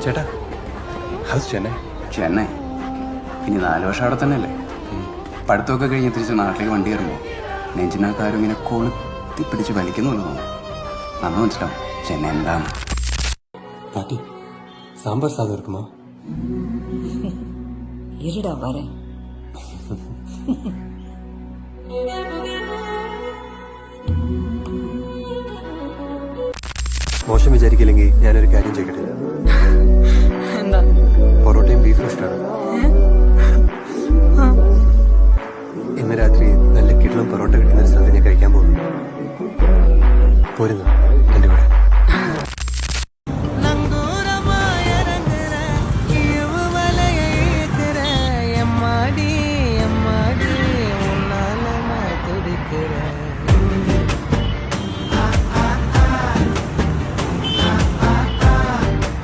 ചേട്ടാ ഹൗസ് ചെന്നൈ. ചെന്നൈ ഇനി 4 വർഷം അവിടെ തന്നെയല്ലേ? പഠിത്തമൊക്കെ കഴിഞ്ഞ് തിരിച്ച് നാട്ടിലേക്ക് വണ്ടി കയറുമ്പോൾ നെഞ്ചിനകത്താരും ഇങ്ങനെ കൊളുത്തി പിടിച്ച് വലിക്കുന്നുള്ളൂ തോന്നുന്നു. അന്ന് മനസ്സിലാവും ചെന്നൈ എന്താണ്. பாட்டி சாம்பார் சாதம் இருக்குமா? இருடா வரேன். മോശം വിചാരിക്കില്ലെങ്കിൽ ഞാനൊരു കാര്യം ചെയ്യട്ടെ.